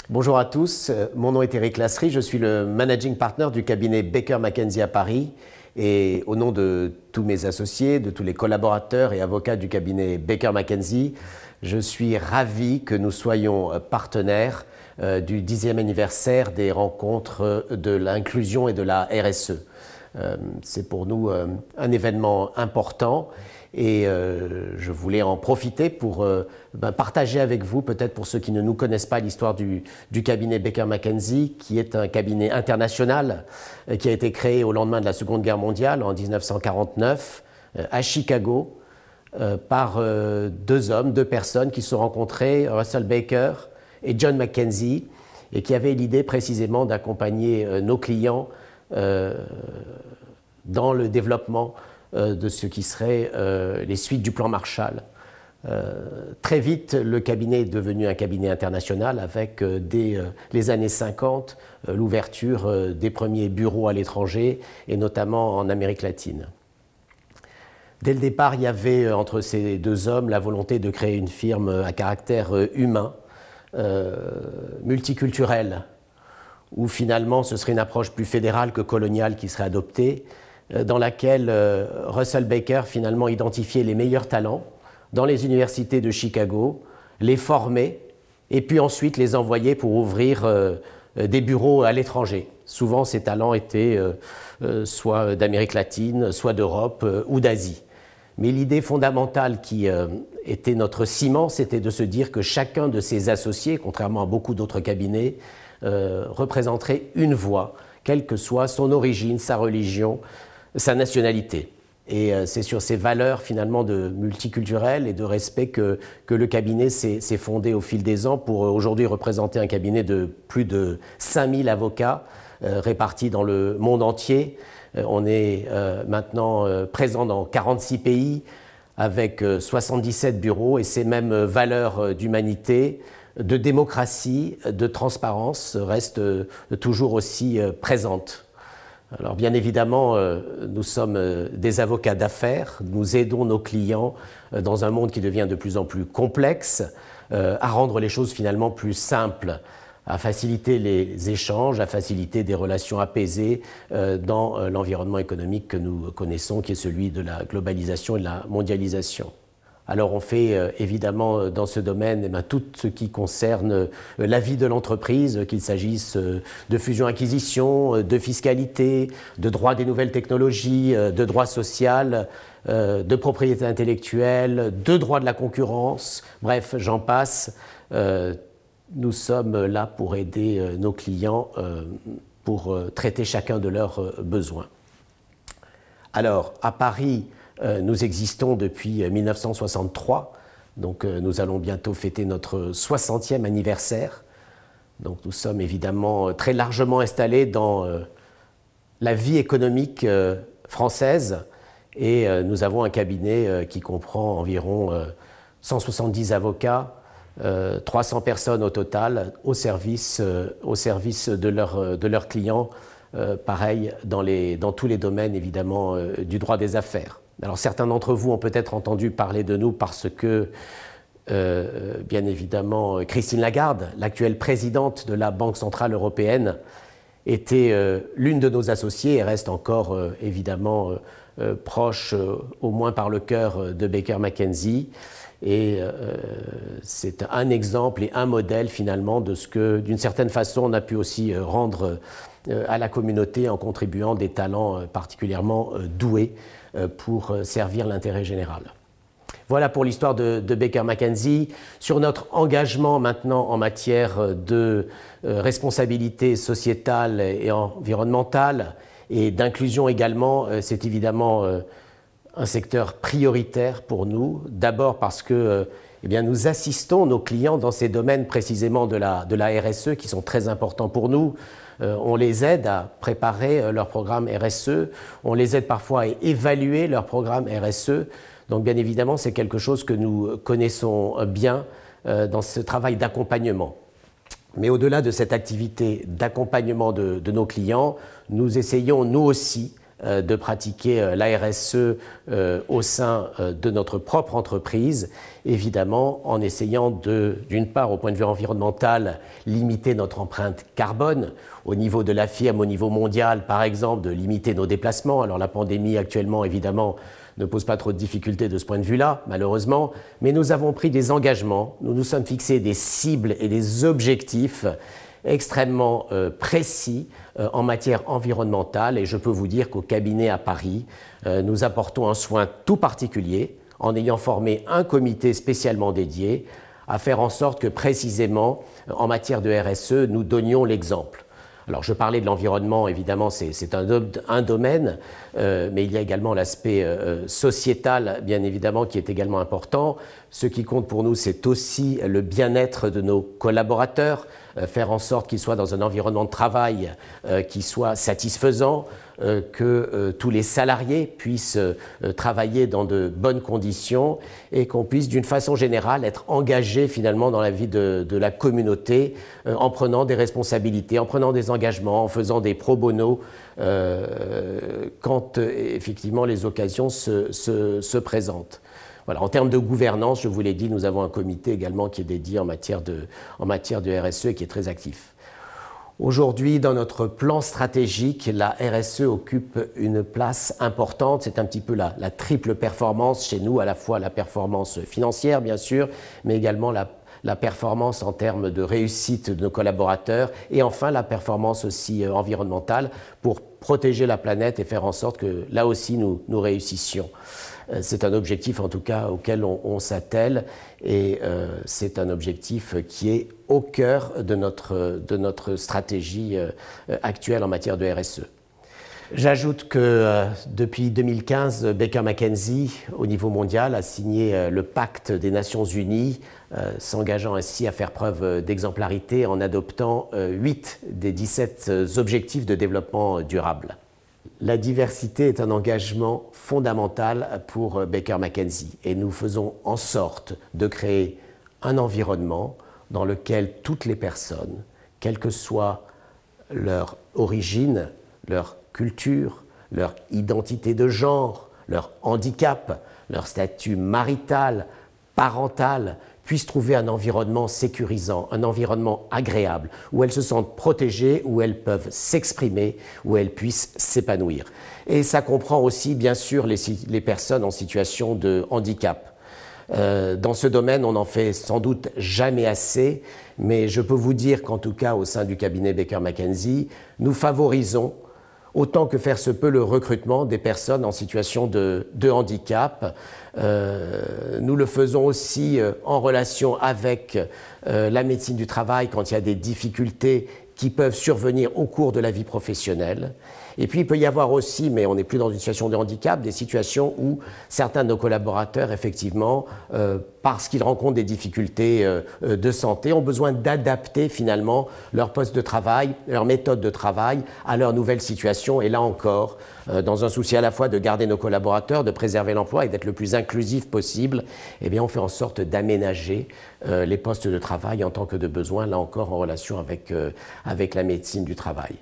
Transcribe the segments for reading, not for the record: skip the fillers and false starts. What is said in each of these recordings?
Bonjour à tous, mon nom est Éric Lasserie, je suis le managing partner du cabinet Baker McKenzie à Paris et au nom de tous mes associés, de tous les collaborateurs et avocats du cabinet Baker McKenzie, je suis ravi que nous soyons partenaires du 10e anniversaire des rencontres de l'inclusion et de la RSE. C'est pour nous un événement important et je voulais en profiter pour partager avec vous, peut-être pour ceux qui ne nous connaissent pas, l'histoire du cabinet Baker McKenzie, qui est un cabinet international qui a été créé au lendemain de la Seconde Guerre mondiale en 1949 à Chicago par deux personnes qui se sont rencontrées, Russell Baker et John McKenzie, et qui avaient l'idée précisément d'accompagner nos clients dans le développement de ce qui serait les suites du plan Marshall. Très vite, le cabinet est devenu un cabinet international avec, dès les années 50, l'ouverture des premiers bureaux à l'étranger et notamment en Amérique latine. Dès le départ, il y avait entre ces deux hommes la volonté de créer une firme à caractère humain, multiculturelle, où finalement ce serait une approche plus fédérale que coloniale qui serait adoptée, dans laquelle Russell Baker finalement identifiait les meilleurs talents dans les universités de Chicago, les formait et puis ensuite les envoyait pour ouvrir des bureaux à l'étranger. Souvent ces talents étaient soit d'Amérique latine, soit d'Europe ou d'Asie. Mais l'idée fondamentale qui était notre ciment, c'était de se dire que chacun de ces associés, contrairement à beaucoup d'autres cabinets, représenterait une voix, quelle que soit son origine, sa religion, sa nationalité. Et c'est sur ces valeurs finalement de multiculturel et de respect que le cabinet s'est fondé au fil des ans pour aujourd'hui représenter un cabinet de plus de 5000 avocats répartis dans le monde entier. On est maintenant présent dans 46 pays avec 77 bureaux et ces mêmes valeurs d'humanité, de démocratie, de transparence restent toujours aussi présentes. Alors bien évidemment, nous sommes des avocats d'affaires, nous aidons nos clients dans un monde qui devient de plus en plus complexe à rendre les choses finalement plus simples, à faciliter les échanges, à faciliter des relations apaisées dans l'environnement économique que nous connaissons, qui est celui de la globalisation et de la mondialisation. Alors on fait évidemment dans ce domaine tout ce qui concerne la vie de l'entreprise, qu'il s'agisse de fusion-acquisition, de fiscalité, de droit des nouvelles technologies, de droit social, de propriété intellectuelle, de droit de la concurrence, bref, j'en passe. Nous sommes là pour aider nos clients pour traiter chacun de leurs besoins. Alors, à Paris, nous existons depuis 1963, donc nous allons bientôt fêter notre 60e anniversaire. Donc nous sommes évidemment très largement installés dans la vie économique française et nous avons un cabinet qui comprend environ 170 avocats, 300 personnes au total au service de leurs clients, pareil dans tous les domaines évidemment du droit des affaires. Alors certains d'entre vous ont peut-être entendu parler de nous parce que, bien évidemment, Christine Lagarde, l'actuelle présidente de la Banque centrale européenne, était l'une de nos associées et reste encore évidemment proche, au moins par le cœur, de Baker McKenzie. Et c'est un exemple et un modèle finalement de ce que, d'une certaine façon, on a pu aussi rendre à la communauté en contribuant des talents particulièrement doués pour servir l'intérêt général. Voilà pour l'histoire de Baker McKenzie. Sur notre engagement maintenant en matière de responsabilité sociétale et environnementale et d'inclusion également, c'est évidemment un secteur prioritaire pour nous. D'abord parce que nous assistons nos clients dans ces domaines précisément de la RSE qui sont très importants pour nous. On les aide à préparer leur programme RSE, on les aide parfois à évaluer leur programme RSE. Donc bien évidemment, c'est quelque chose que nous connaissons bien dans ce travail d'accompagnement. Mais au-delà de cette activité d'accompagnement de nos clients, nous essayons nous aussi de pratiquer la RSE au sein de notre propre entreprise, évidemment en essayant d'une part, au point de vue environnemental, limiter notre empreinte carbone, au niveau de la firme, au niveau mondial, par exemple, de limiter nos déplacements. Alors la pandémie actuellement, évidemment, ne pose pas trop de difficultés de ce point de vue-là, malheureusement, mais nous avons pris des engagements, nous nous sommes fixés des cibles et des objectifs extrêmement précis en matière environnementale, et je peux vous dire qu'au cabinet à Paris, nous apportons un soin tout particulier en ayant formé un comité spécialement dédié à faire en sorte que précisément en matière de RSE, nous donnions l'exemple. Alors je parlais de l'environnement, évidemment c'est un domaine, mais il y a également l'aspect sociétal, bien évidemment, qui est également important. Ce qui compte pour nous, c'est aussi le bien-être de nos collaborateurs, faire en sorte qu'ils soient dans un environnement de travail qui soit satisfaisant, que tous les salariés puissent travailler dans de bonnes conditions et qu'on puisse d'une façon générale être engagé finalement dans la vie de la communauté en prenant des responsabilités, en prenant des engagements, en faisant des pro bono quand effectivement les occasions se présentent. Voilà, en termes de gouvernance, je vous l'ai dit, nous avons un comité également qui est dédié en matière de RSE et qui est très actif. Aujourd'hui, dans notre plan stratégique, la RSE occupe une place importante. C'est un petit peu la triple performance chez nous, à la fois la performance financière, bien sûr, mais également la performance en termes de réussite de nos collaborateurs et enfin la performance aussi environnementale pour protéger la planète et faire en sorte que là aussi nous réussissions. C'est un objectif en tout cas auquel on s'attelle et c'est un objectif qui est au cœur de notre stratégie actuelle en matière de RSE. J'ajoute que depuis 2015, Baker McKenzie, au niveau mondial, a signé le pacte des Nations Unies, s'engageant ainsi à faire preuve d'exemplarité en adoptant 8 des 17 objectifs de développement durable. La diversité est un engagement fondamental pour Baker McKenzie et nous faisons en sorte de créer un environnement dans lequel toutes les personnes, quelle que soit leur origine, leur culture, leur identité de genre, leur handicap, leur statut marital, parental, puissent trouver un environnement sécurisant, un environnement agréable, où elles se sentent protégées, où elles peuvent s'exprimer, où elles puissent s'épanouir. Et ça comprend aussi, bien sûr, les personnes en situation de handicap. Dans ce domaine, on n'en fait sans doute jamais assez, mais je peux vous dire qu'en tout cas, au sein du cabinet Baker McKenzie, nous favorisons autant que faire se peut le recrutement des personnes en situation de handicap. Nous le faisons aussi en relation avec la médecine du travail quand il y a des difficultés qui peuvent survenir au cours de la vie professionnelle. Et puis il peut y avoir aussi, mais on n'est plus dans une situation de handicap, des situations où certains de nos collaborateurs, effectivement, parce qu'ils rencontrent des difficultés de santé, ont besoin d'adapter finalement leur poste de travail, leur méthode de travail à leur nouvelle situation. Et là encore, dans un souci à la fois de garder nos collaborateurs, de préserver l'emploi et d'être le plus inclusif possible, eh bien on fait en sorte d'aménager les postes de travail en tant que de besoin, là encore en relation avec la médecine du travail.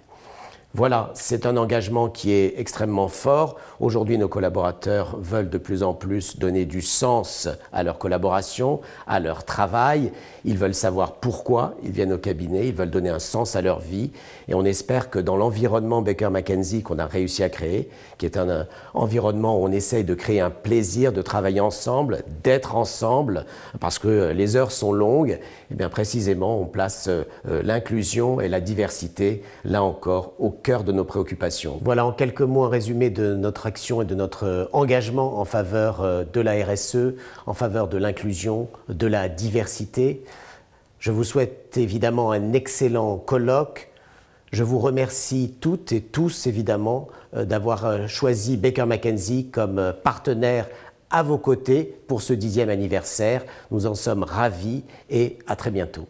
Voilà, c'est un engagement qui est extrêmement fort. Aujourd'hui, nos collaborateurs veulent de plus en plus donner du sens à leur collaboration, à leur travail. Ils veulent savoir pourquoi ils viennent au cabinet, ils veulent donner un sens à leur vie. Et on espère que dans l'environnement Baker McKenzie qu'on a réussi à créer, qui est un environnement où on essaye de créer un plaisir de travailler ensemble, d'être ensemble, parce que les heures sont longues, et bien précisément on place l'inclusion et la diversité, là encore, au cœur de nos préoccupations. Voilà en quelques mots un résumé de notre action et de notre engagement en faveur de la RSE, en faveur de l'inclusion, de la diversité. Je vous souhaite évidemment un excellent colloque. Je vous remercie toutes et tous évidemment d'avoir choisi Baker McKenzie comme partenaire à vos côtés pour ce 10e anniversaire. Nous en sommes ravis et à très bientôt.